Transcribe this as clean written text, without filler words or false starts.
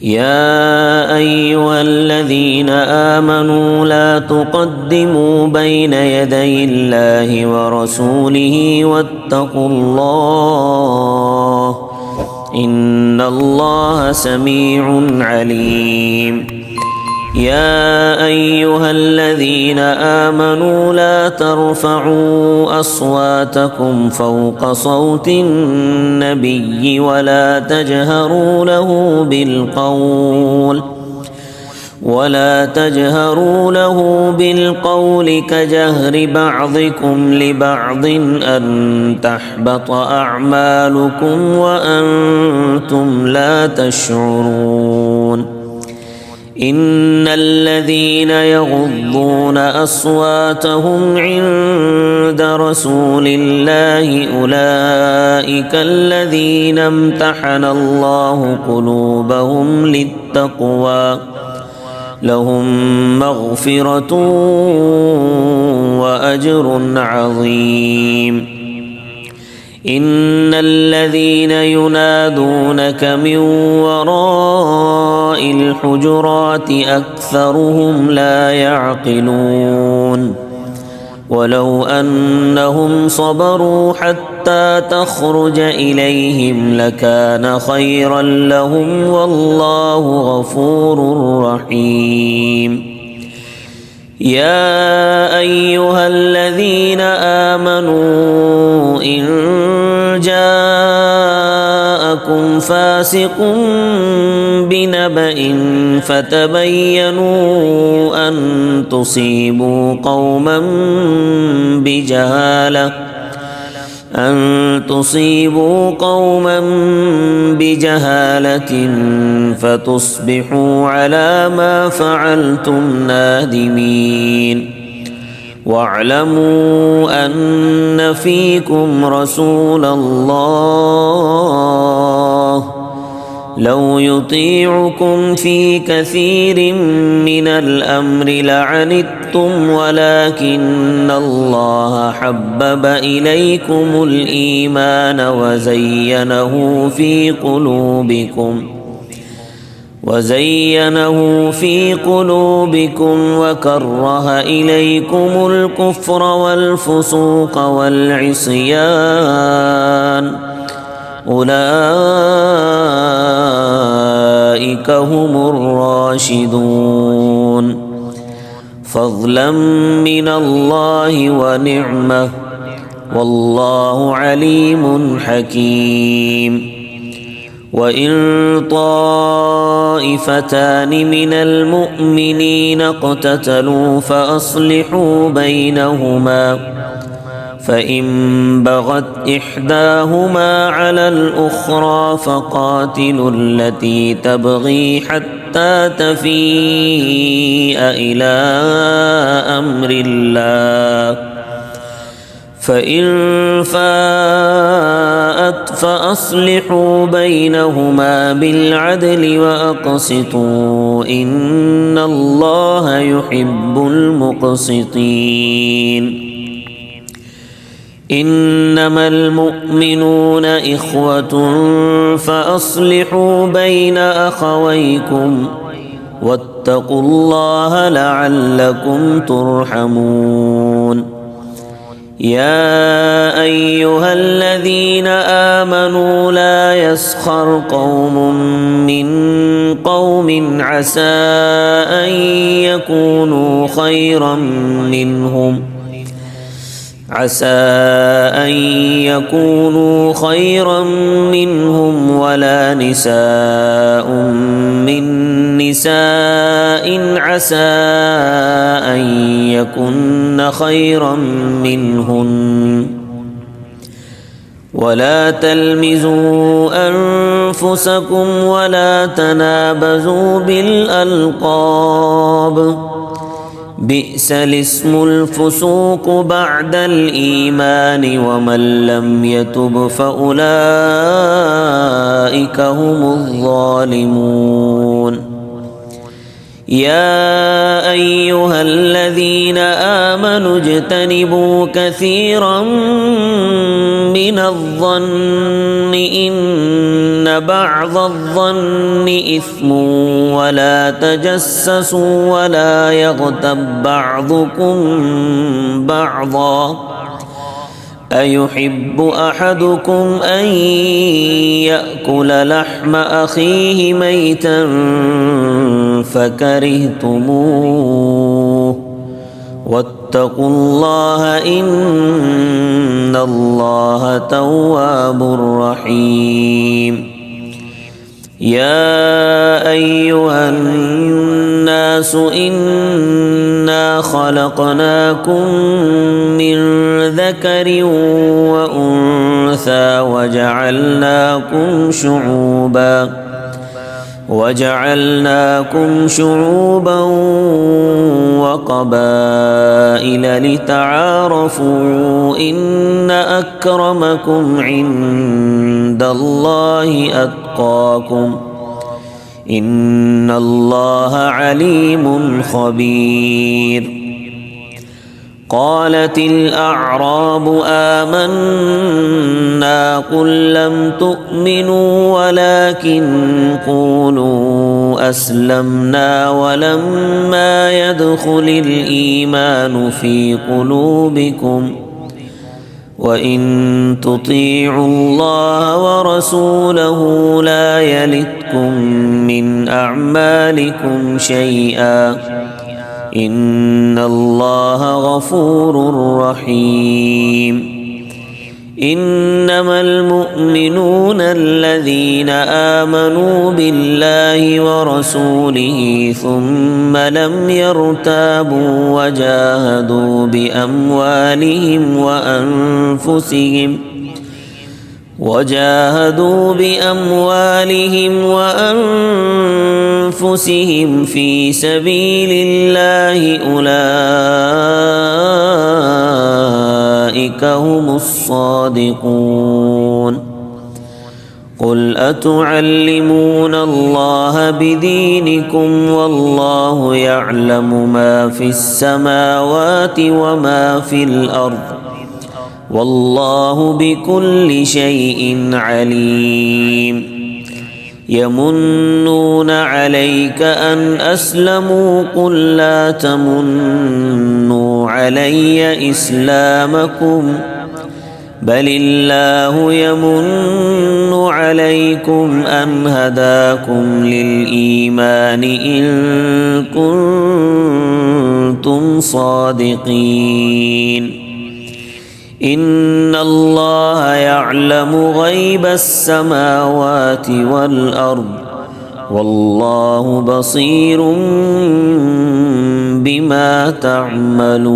يا أيها الذين آمنوا لا تقدموا بين يدي الله ورسوله واتقوا الله إن الله سميع عليم. يا أيها الذين آمنوا لا ترفعوا أصواتكم فوق صوت النبي ولا تجهروا له بالقول كجهر بعضكم لبعض أن تحبط أعمالكم وأنتم لا تشعرون. إن الذين يغضون أصواتهم عند رسول الله أولئك الذين امتحن الله قلوبهم للتقوى لهم مغفرة وأجر عظيم. إن الذين ينادونك من وراء الحجرات أكثرهم لا يعقلون. ولو أنهم صبروا حتى تخرج إليهم لكان خيرا لهم والله غفور رحيم. يا أيها الذين آمنوا إن جاءكم فاسق بنبأ فتبينوا أن تصيبوا قوما بجهالة فتصبحوا على ما فعلتم نادمين. واعلموا أن فيكم رسول الله لو يطيعكم في كثير من الأمر لعنتم ولكن الله حبب إليكم الإيمان وزينه في قلوبكم وكره إليكم الكفر والفسوق والعصيان أولئك هم الراشدون فضلا من الله ونعمة والله عليم حكيم. وإن طائفتان من المؤمنين اقتتلوا فأصلحوا بينهما فإن بغت إحداهما على الأخرى فقاتلوا التي تبغي حتى تفيء إلى أمر الله فإن فاءت فأصلحوا بينهما بالعدل وأقسطوا إن الله يحب المقسطين. إنما المؤمنون إخوة فأصلحوا بين أخويكم واتقوا الله لعلكم ترحمون. يا أيها الذين آمنوا لا يسخر قوم من قوم عسى أن يكونوا خيرا منهم ولا نساء من نساء عسى أن يكن خيرا منهن ولا تلمزوا أنفسكم ولا تنابزوا بالألقاب بئس الاسم الفسوق بعد الإيمان ومن لم يتب فأولئك هم الظالمون. يا أيها الذين آمنوا اجتنبوا كثيرا من الظن إن بعض الظن إثم ولا تجسسوا ولا يغتب بعضكم بعضا أيحب أحدكم أن يأكل لحم أخيه ميتا فكرهتموه واتقوا الله إن الله تواب رحيم يا أيها الناس إنا خلقناكم من ذكر وأنثى وجعلناكم شعوبا وقبائل لتعارفوا إن أكرمكم عند الله أتقاكم إن الله عليم خبير قالت الأعراب آمنا قل لم تؤمنوا ولكن قولوا أسلمنا ولما يدخل الإيمان في قلوبكم وإن تطيعوا الله ورسوله لا يلتكم من أعمالكم شيئا إن الله غفور رحيم إنما المؤمنون الذين آمنوا بالله ورسوله ثم لم يرتابوا وجاهدوا بأموالهم وأنفسهم في سبيل الله أولئك هم الصادقون قل أتعلمون الله بدينكم والله يعلم ما في السماوات وما في الأرض والله بكل شيء عليم يمنون عليك أن أسلموا قل لا تمنوا علي إسلامكم بل الله يمن عليكم أن هداكم للإيمان إن كنتم صادقين إن الله يعلم غيب السماوات والأرض والله بصير بما تعملون